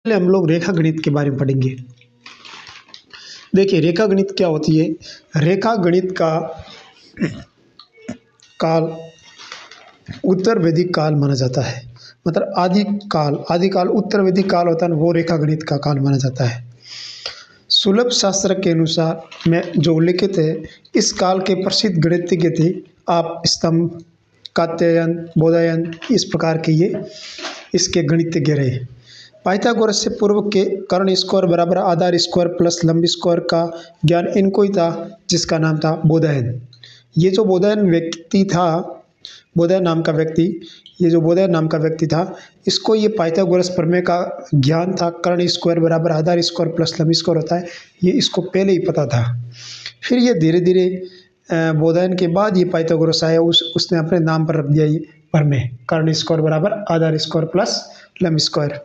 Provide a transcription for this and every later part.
पहले हम लोग रेखा गणित के बारे में पढ़ेंगे। देखिए रेखा गणित क्या होती है। रेखा गणित का काल उत्तर वैदिक काल माना जाता है। मतलब आदि काल उत्तर वैदिक काल होता है, वो रेखा गणित का काल माना जाता है। सुलभ शास्त्र के अनुसार में जो उल्लिखित है, इस काल के प्रसिद्ध गणितज्ञ थे आप स्तंभ, कात्यायन, बोधायन, इस प्रकार के ये इसके गणितज्ञ रहे। पाइथागोरस से पूर्व के कर्ण स्क्वायर बराबर आधार स्क्वायर प्लस लंब स्क्वायर का ज्ञान इनको ही था, जिसका नाम था बोधायन। ये जो बोधायन व्यक्ति था, बोधायन नाम का व्यक्ति था, इसको ये पाइथागोरस प्रमेय का ज्ञान था। कर्ण स्क्वायर बराबर आधार स्क्वायर प्लस लंब स्क्वायर होता है, ये इसको पहले ही पता था। फिर ये धीरे धीरे बोधायन के बाद ये पाइथागोरस आया, उसने अपने नाम पर रख दिया ये प्रमेय, कर्ण स्क्वायर बराबर आधार स्क्वायर प्लस लंब स्क्वायर।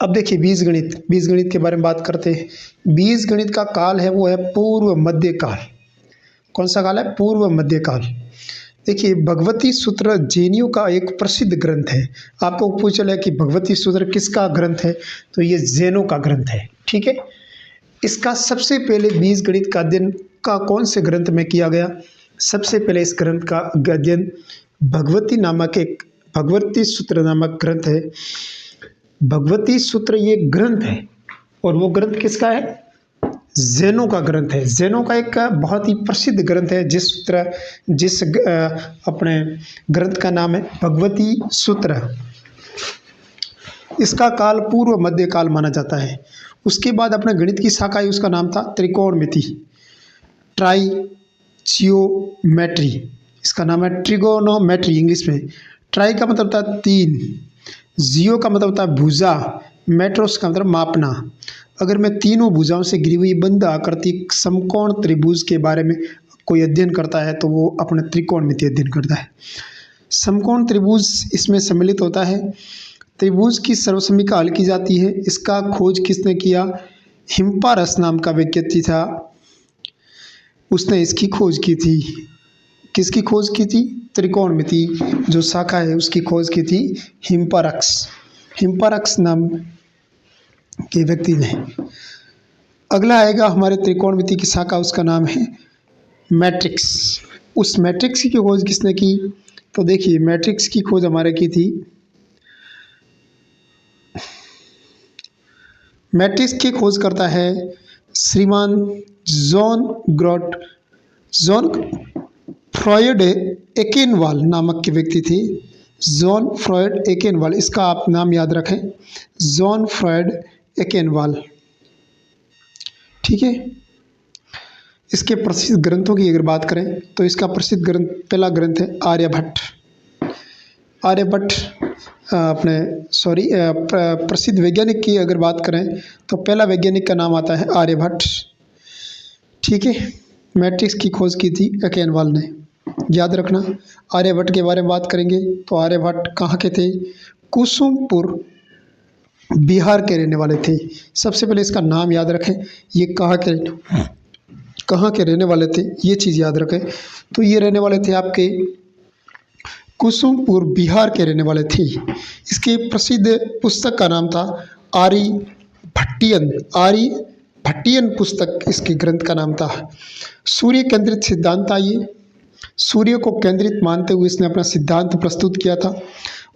अब देखिए बीजगणित के बारे में बात करते हैं। बीजगणित का काल है वो है पूर्व मध्य काल। कौन सा काल है? पूर्व मध्य काल। देखिए भगवती सूत्र जैनियों का एक प्रसिद्ध ग्रंथ है। आपको पूछा है कि भगवती सूत्र किसका ग्रंथ है, तो ये जैनों का ग्रंथ है। ठीक है, इसका सबसे पहले बीजगणित का अध्ययन का कौन से ग्रंथ में किया गया? सबसे पहले इस ग्रंथ का अध्ययन भगवती सूत्र नामक ग्रंथ है। भगवती सूत्र ये ग्रंथ है, और वो ग्रंथ किसका है? जैनों का ग्रंथ है। जैनों का एक बहुत ही प्रसिद्ध ग्रंथ है, जिस अपने ग्रंथ का नाम है भगवती सूत्र। इसका काल पूर्व मध्य काल माना जाता है। उसके बाद अपने गणित की शाखा है, उसका नाम था त्रिकोणमिति, ट्राइजियोमेट्री। इसका नाम है ट्रिगोनोमेट्री इंग्लिश में। ट्राई का मतलब था तीन, जियो का मतलब होता है भुजा, मेट्रोस का मतलब मापना। अगर मैं तीनों भुजाओं से घिरी हुई बंद आकृति समकोण त्रिभुज के बारे में कोई अध्ययन करता है, तो वो अपने त्रिकोणमिति अध्ययन करता है। समकोण त्रिभुज इसमें सम्मिलित होता है। त्रिभुज की सर्वसमीका हल की जाती है। इसका खोज किसने किया? हिप्पारस नाम का व्यक्ति था, उसने इसकी खोज की थी। किसकी खोज की थी? त्रिकोणमिति जो शाखा है उसकी खोज की थी हिप्पारस नाम के व्यक्ति ने। अगला आएगा हमारे त्रिकोणमिति की शाखा, उसका नाम है मैट्रिक्स। उस मैट्रिक्स की खोज किसने की? तो देखिए मैट्रिक्स की खोज हमारे की थी, मैट्रिक्स की खोज करता है श्रीमान जॉन फ्रॉयड एकेनवाल नामक के व्यक्ति थे। जॉन फ्रॉयड एकेनवाल, इसका आप नाम याद रखें, जॉन फ्रॉयड एकेनवाल। ठीक है, इसके प्रसिद्ध ग्रंथों की अगर बात करें तो इसका प्रसिद्ध ग्रंथ, पहला ग्रंथ है आर्यभट्ट। प्रसिद्ध वैज्ञानिक की अगर बात करें तो पहला वैज्ञानिक का नाम आता है आर्यभट्ट। ठीक है, मैट्रिक्स की खोज की थी एकेनवाल ने, याद रखना। आर्यभट्ट के बारे में बात करेंगे तो आर्यभट्ट कहाँ के थे? कुसुमपुर, बिहार के रहने वाले थे। सबसे पहले इसका नाम याद रखें, ये कहाँ के रहने वाले थे, ये चीज़ याद रखें। तो ये रहने वाले थे आपके कुसुमपुर, बिहार के रहने वाले थे। इसके प्रसिद्ध पुस्तक का नाम था आर्यभट्टियन पुस्तक, इसके ग्रंथ का नाम था। सूर्य केंद्रित सिद्धांत था ये। सूर्य को केंद्रित मानते हुए इसने अपना सिद्धांत प्रस्तुत किया था,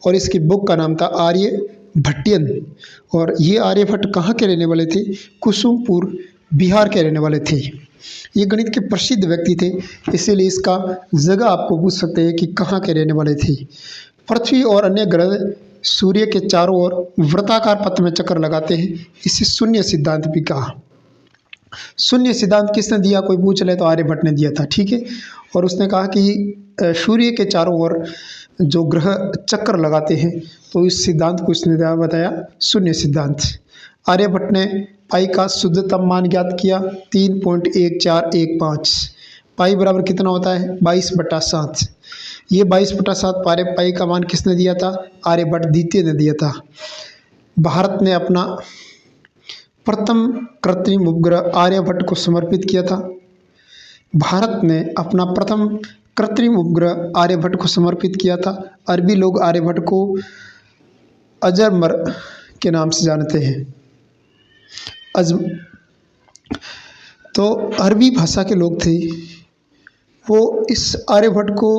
और इसकी बुक का नाम था आर्यभट्टियन। और ये आर्यभट्ट कहाँ के रहने वाले थे? कुसुमपुर, बिहार के रहने वाले थे। ये गणित के प्रसिद्ध व्यक्ति थे, इसीलिए इसका जगह आपको पूछ सकते हैं कि कहाँ के रहने वाले थे। पृथ्वी और अन्य ग्रह सूर्य के चारों ओर वृत्ताकार पथ में चक्कर लगाते हैं, इसे शून्य सिद्धांत भी कहा। शून्य सिद्धांत किसने दिया? कोई पूछ ले तो आर्यभट्ट ने दिया था। ठीक है, और उसने कहा कि सूर्य के चारों ओर जो ग्रह चक्कर लगाते हैं, तो इस सिद्धांत को इसने बताया शून्य सिद्धांत। आर्यभट्ट ने पाई का शुद्धतम मान ज्ञात किया 3.1415। पाई बराबर कितना होता है? 22/7। ये 22/7 पाई का मान किसने दिया था? आर्यभट्ट द्वितीय ने दिया था। भारत ने अपना प्रथम कृत्रिम उपग्रह आर्यभट्ट को समर्पित किया था। भारत ने अपना प्रथम कृत्रिम उपग्रह आर्यभट्ट को समर्पित किया था। अरबी लोग आर्यभट्ट को अजरमर के नाम से जानते हैं। तो अरबी भाषा के लोग थे, वो इस आर्यभट्ट को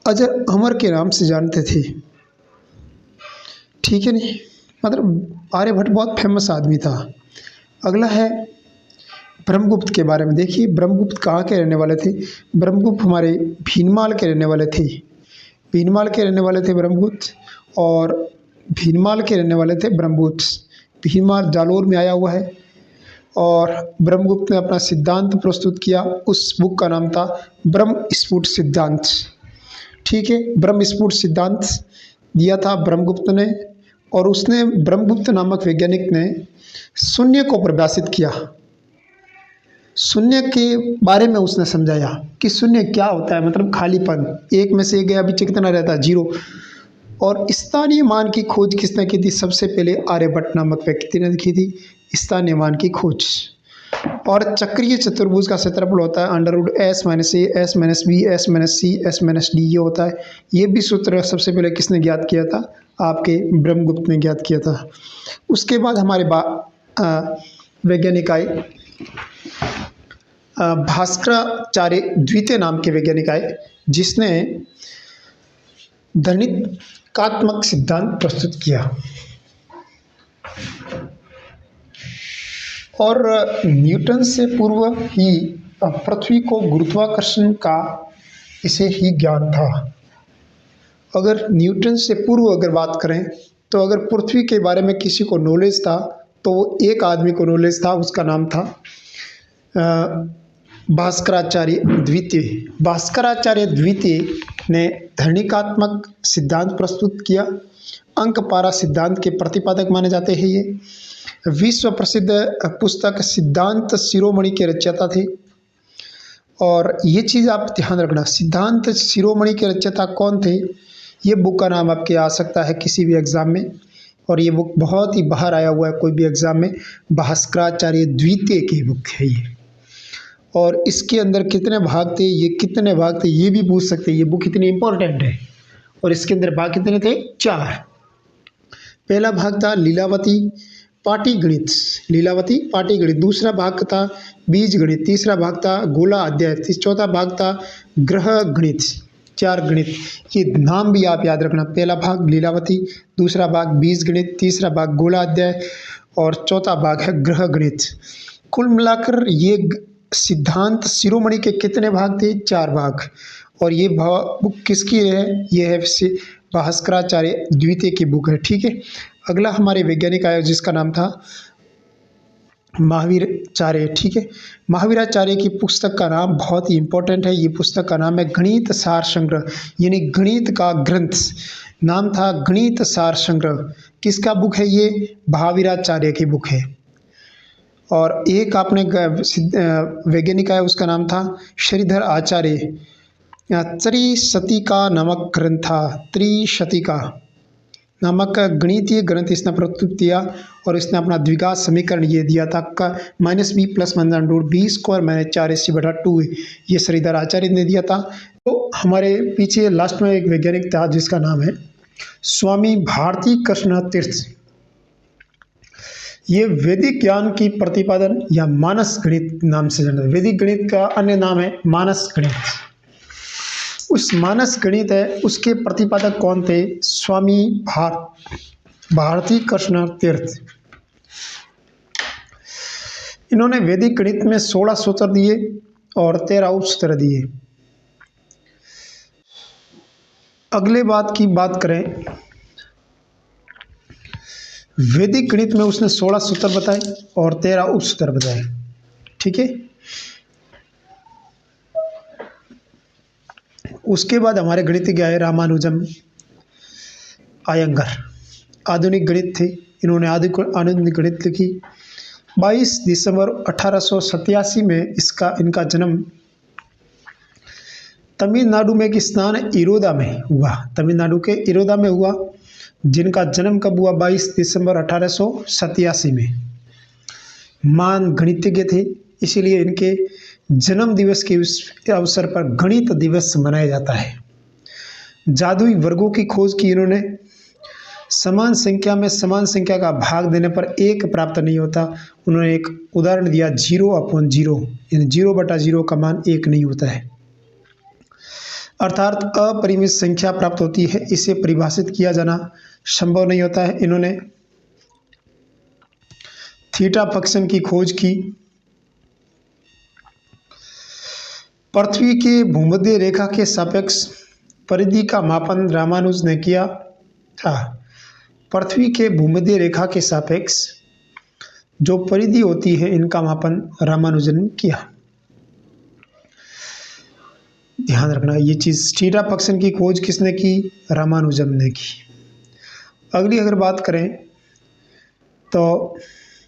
अजर अमर के नाम से जानते थे। ठीक है नहीं, मतलब आर्यभट्ट बहुत फेमस आदमी था। अगला है ब्रह्मगुप्त के बारे में। देखिए ब्रह्मगुप्त कहाँ के रहने वाले थे? ब्रह्मगुप्त हमारे भीनमाल के रहने वाले थे। भीनमाल के रहने वाले थे ब्रह्मगुप्त, और भीनमाल के रहने वाले थे ब्रह्मगुप्त। भीनमाल जालोर में आया हुआ है, और ब्रह्मगुप्त ने अपना सिद्धांत प्रस्तुत किया। उस बुक का नाम था ब्रह्म स्फुट सिद्धांत। ठीक है, ब्रह्म स्फुट सिद्धांत दिया था ब्रह्मगुप्त ने, और उसने ब्रह्मगुप्त नामक वैज्ञानिक ने शून्य को परिभाषित किया। शून्य के बारे में उसने समझाया कि शून्य क्या होता है, मतलब खालीपन। एक में से एक गया, बीच कितना रहता है? 0। और स्थानीय मान की खोज किसने की थी? सबसे पहले आर्यभट्ट नामक व्यक्ति ने की थी स्थानीय मान की खोज। और चक्रीय चतुर्भुज का क्षेत्रफल होता है √S - A S - B S - C S - D, ये होता है। ये भी सूत्र सबसे पहले किसने ज्ञात किया था? आपके ब्रह्मगुप्त ने ज्ञात किया था। उसके बाद हमारे वैज्ञानिक आए, भास्कराचार्य द्वितीय नाम के वैज्ञानिक आए, जिसने गणितात्मक सिद्धांत प्रस्तुत किया। और न्यूटन से पूर्व ही पृथ्वी को गुरुत्वाकर्षण का इसे ही ज्ञान था। अगर न्यूटन से पूर्व अगर बात करें तो अगर पृथ्वी के बारे में किसी को नॉलेज था तो वो एक आदमी को नॉलेज था, उसका नाम था भास्कराचार्य द्वितीय। भास्कराचार्य द्वितीय ने धनिकात्मक सिद्धांत प्रस्तुत किया। अंकपारा सिद्धांत के प्रतिपादक माने जाते हैं। ये विश्व प्रसिद्ध पुस्तक सिद्धांत शिरोमणि के रचयिता थे। और ये चीज़ आप ध्यान रखना, सिद्धांत शिरोमणि के रचयिता कौन थे? ये बुक का नाम आपके आ सकता है किसी भी एग्ज़ाम में, और ये बुक बहुत ही बाहर आया हुआ है कोई भी एग्ज़ाम में। भास्कराचार्य द्वितीय की बुक है ये। और इसके अंदर कितने भाग थे, ये कितने भाग थे ये भी पूछ सकते हैं। ये बुक इतनी इम्पोर्टेंट है। और इसके अंदर भाग कितने थे? 4। पहला भाग था लीलावती पाटीगणित, लीलावती पाटीगणित। दूसरा भाग था बीज गणित। तीसरा भाग था गोला अध्याय। चौथा भाग था ग्रह गणित। 4 गणित, ये नाम भी आप याद रखना। पहला भाग लीलावती, दूसरा भाग बीज गणित, तीसरा भाग गोला अध्याय, और चौथा भाग है ग्रह गणित। कुल मिलाकर ये सिद्धांत शिरोमणि के कितने भाग थे? 4 भाग। और ये बुक किसकी है? ये है भास्कराचार्य द्वितीय की बुक है। ठीक है, अगला हमारे वैज्ञानिक आया जिसका नाम था महावीराचार्य। ठीक है, महावीराचार्य की पुस्तक का नाम बहुत ही इंपॉर्टेंट है। ये पुस्तक का नाम है गणित सार संग्रह, यानी गणित का ग्रंथ। नाम था गणित सार संग्रह। किसका बुक है ये? महावीराचार्य की बुक है। और एक आपने वैज्ञानिक आया उसका नाम था श्रीधर आचार्य। त्रिशतिका नामक ग्रंथ था, त्रिशतिका नामक गणितीय ग्रंथ इसने प्रस्तुत किया। और इसने अपना द्विघात समीकरण ये दिया था -b + (b² - 4ac/2), ये श्रीधर आचार्य ने दिया था। तो हमारे पीछे लास्ट में एक वैज्ञानिक था जिसका नाम है स्वामी भारती कृष्ण तीर्थ। ये वैदिक ज्ञान की प्रतिपादन या मानस गणित नाम से जाना। वैदिक गणित का अन्य नाम है मानस गणित। उस मानस गणित है उसके प्रतिपादक कौन थे? स्वामी भारती कृष्ण तीर्थ। इन्होंने वैदिक गणित में 16 सूत्र दिए और 13 उपसूत्र दिए। अगले बात की बात करें, वैदिक गणित में उसने 16 सूत्र बताए और 13 उपसूत्र बताए। ठीक है, उसके बाद हमारे गणितज्ञ आए रामानुजम आयंगर। आधुनिक गणित थे, इन्होंने आधुनिक गणित लिखी। 22 दिसंबर 1887 में इनका जन्म तमिलनाडु में एक स्थान इरोदा में हुआ। तमिलनाडु के इरोदा में हुआ। जिनका जन्म कब हुआ? 22 दिसंबर 1887 में। महान गणितज्ञ थे, इसीलिए इनके जन्म दिवस के अवसर पर गणित दिवस मनाया जाता है। जादुई वर्गों की खोज की इन्होंने। समान संख्या में समान संख्या का भाग देने पर 1 प्राप्त नहीं होता। उन्होंने एक उदाहरण दिया 0/0, यानी 0/0 का मान 1 नहीं होता है। अर्थात अपरिमित संख्या प्राप्त होती है, इसे परिभाषित किया जाना संभव नहीं होता है। इन्होंने थीटा फंक्शन की खोज की। पृथ्वी के भूमध्य रेखा के सापेक्ष परिधि का मापन रामानुज ने किया था। पृथ्वी के भूमध्य रेखा के सापेक्ष जो परिधि होती है, इनका मापन रामानुजन ने किया। ध्यान रखना ये चीज़, थीटा फंक्शन की खोज किसने की? रामानुजन ने की। अगली अगर बात करें तो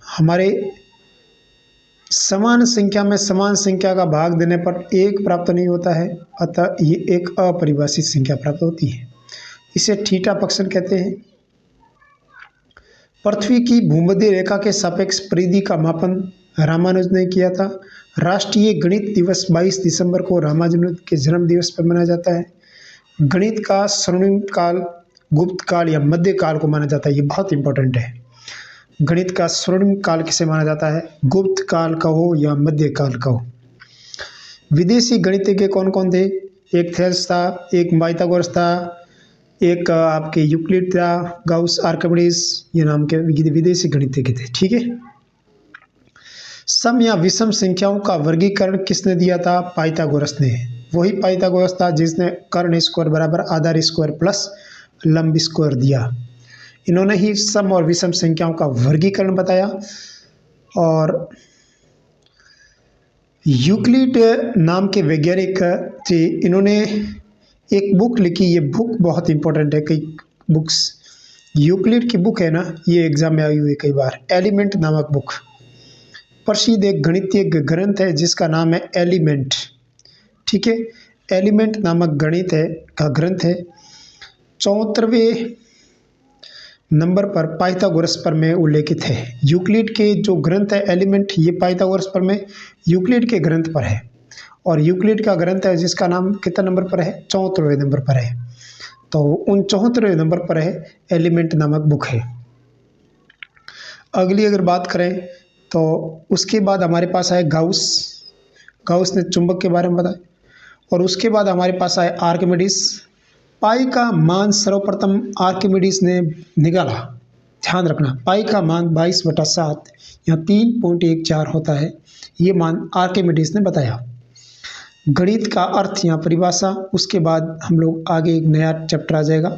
हमारे समान संख्या में समान संख्या का भाग देने पर 1 प्राप्त नहीं होता है, अतः ये एक अपरिभाषित संख्या प्राप्त होती है, इसे थीटा फंक्शन कहते हैं। पृथ्वी की भूमध्य रेखा के सापेक्ष परिधि का मापन रामानुज ने किया था। राष्ट्रीय गणित दिवस 22 दिसंबर को रामानुज के जन्म दिवस पर मनाया जाता है। गणित का स्वर्णिम काल गुप्त काल या मध्य काल को माना जाता है, ये बहुत इंपॉर्टेंट है। गणित का स्वर्णिम काल किसे माना जाता है? गुप्त काल कहो या मध्य काल कहो। विदेशी गणितज्ञ कौन कौन थे? एक थेल्स था, एक पाइथागोरस था, एक आपके यूक्लिड था, गाउस, आर्किमिडीज, ये नाम के विदेशी गणितज्ञ थे। ठीक है। सम या विषम संख्याओं का वर्गीकरण किसने दिया था? पाइथागोरस ने। वही पाइथागोरस था जिसने कर्ण स्क्वायर बराबर आधार स्क्वायर प्लस लंब स्क्वायर दिया। इन्होंने ही सम और विषम संख्याओं का वर्गीकरण बताया। और यूक्लिड नाम के वैज्ञानिक थे, इन्होंने एक बुक लिखी। ये बुक बहुत इंपॉर्टेंट है, कई बुक्स यूक्लिड की बुक है ना, ये एग्जाम में आई हुई है कई बार। एलिमेंट नामक बुक प्रसिद्ध एक गणितीय ग्रंथ है जिसका नाम है एलिमेंट। ठीक है, एलिमेंट नामक गणित है का ग्रंथ है। 74वें नंबर पर पाइथागोरस पर में उल्लेखित है। यूक्लिड के जो ग्रंथ है एलिमेंट, ये पाइथागोरस पर में यूक्लिड के ग्रंथ पर है। और यूक्लिड का ग्रंथ है जिसका नाम कितना नंबर पर है? 74वें नंबर पर है। तो उन 74वें नंबर पर है एलिमेंट नामक बुक है। अगली अगर बात करें तो उसके बाद हमारे पास आए गाउस। गाउस ने चुंबक के बारे में बताया। और उसके बाद हमारे पास आए आर्किमिडीज। पाई का मान सर्वप्रथम आर्किमिडीज ने निकाला। ध्यान रखना, पाई का मान 22/7 या 3.14 होता है, ये मान आर्किमिडीज ने बताया। गणित का अर्थ या परिभाषा, उसके बाद हम लोग आगे एक नया चैप्टर आ जाएगा,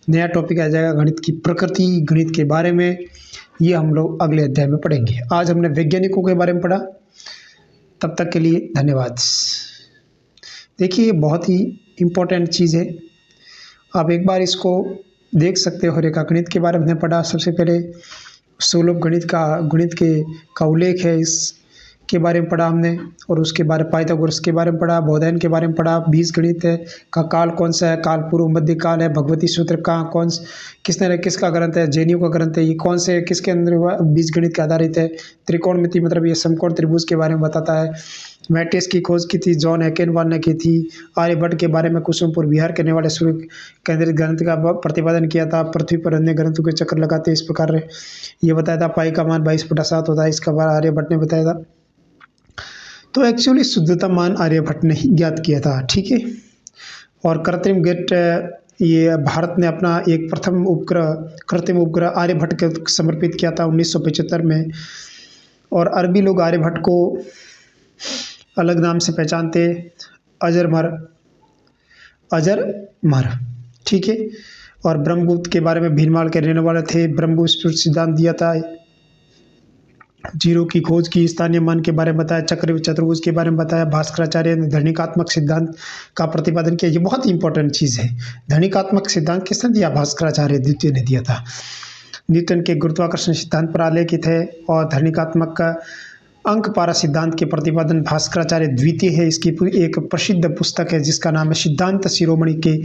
नया टॉपिक आ जाएगा गणित की प्रकृति, गणित के बारे में, ये हम लोग अगले अध्याय में पढ़ेंगे। आज हमने वैज्ञानिकों के बारे में पढ़ा। तब तक के लिए धन्यवाद। देखिए ये बहुत ही इम्पोर्टेंट चीज़ है, आप एक बार इसको देख सकते हो। रेखागणित के बारे में हमने पढ़ा। सबसे पहले सुलभ गणित का उल्लेख है, इसके बारे में पढ़ा हमने। और उसके बारे पाइथागोरस के बारे में पढ़ा, बोधायन के बारे में पढ़ा। बीजगणित का काल कौन सा है? काल पूर्व मध्य काल है। भगवती सूत्र कहाँ किसका ग्रंथ है? जैनियों का ग्रंथ है। ये कौन से किसके अंदर हुआ? बीजगणित के आधारित है। त्रिकोणमिति मतलब ये समकोण त्रिभुज के बारे में बताता है। मैट्रिक्स की खोज की थी जॉन हैकेनवाल ने की थी। आर्यभट्ट के बारे में कुसुमपुर विहार करने वाले सूर्य केंद्रित ग्रंथ का प्रतिपादन किया था। पृथ्वी पर अन्य ग्रंथों के चक्कर लगाते इस प्रकार ये बताया था। पाई का मान 22/7 होता है, इसका बारे आर्यभट्ट ने बताया था। तो एक्चुअली शुद्धतम मान आर्यभट्ट ने ही ज्ञात किया था। ठीक है। और कृत्रिम गेट, ये भारत ने अपना एक प्रथम कृत्रिम उपग्रह आर्यभट्ट को समर्पित किया था 1975 में। और अरबी लोग आर्यभट्ट को अलग नाम से पहचानते, अजरमर। ठीक है। और ब्रह्मगुप्त के बारे में भीनमाल के रहने वाले थे। ब्रह्मगुप्त सिद्धांत दिया था। जीरो की खोज की, स्थानीय मान के बारे में बताया, चतुर्भुज के बारे में बताया। भास्कराचार्य ने धनिकात्मक सिद्धांत का प्रतिपादन किया। ये बहुत इंपॉर्टेंट चीज़ है। धनिकात्मक सिद्धांत किसने दिया? भास्कराचार्य द्वितीय ने दिया था। न्यूटन के गुरुत्वाकर्षण सिद्धांत पर आलेखित है। और धनिकात्मक का अंक पारा सिद्धांत के प्रतिपादन भास्कराचार्य द्वितीय है। इसकी एक प्रसिद्ध पुस्तक है जिसका नाम है सिद्धांत शिरोमणि के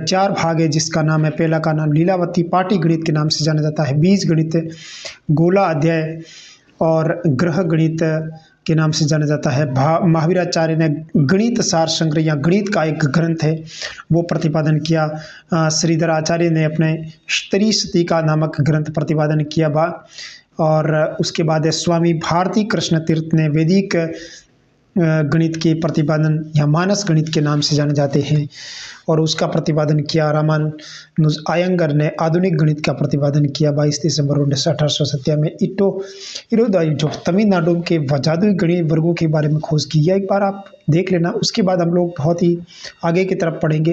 4 भाग है, जिसका नाम है, पहला का नाम लीलावती पाटी गणित के नाम से जाना जाता है। बीज गणित, गोला अध्याय और ग्रह गणित के नाम से जाना जाता है। महावीराचार्य ने गणित सार संग्रह या गणित का एक ग्रंथ है वो प्रतिपादन किया। श्रीधर आचार्य ने अपने त्रिशतिका नामक ग्रंथ प्रतिपादन किया और उसके बाद है स्वामी भारती कृष्ण तीर्थ ने वैदिक गणित के प्रतिपादन या मानस गणित के नाम से जाने जाते हैं और उसका प्रतिपादन किया। रामानुज अयंगर ने आधुनिक गणित का प्रतिपादन किया 22 दिसंबर 1897 में। इरोदाई जो तमिलनाडु के जादुई गणित वर्गों के बारे में खोज की है, एक बार आप देख लेना। उसके बाद हम लोग बहुत ही आगे की तरफ पढ़ेंगे।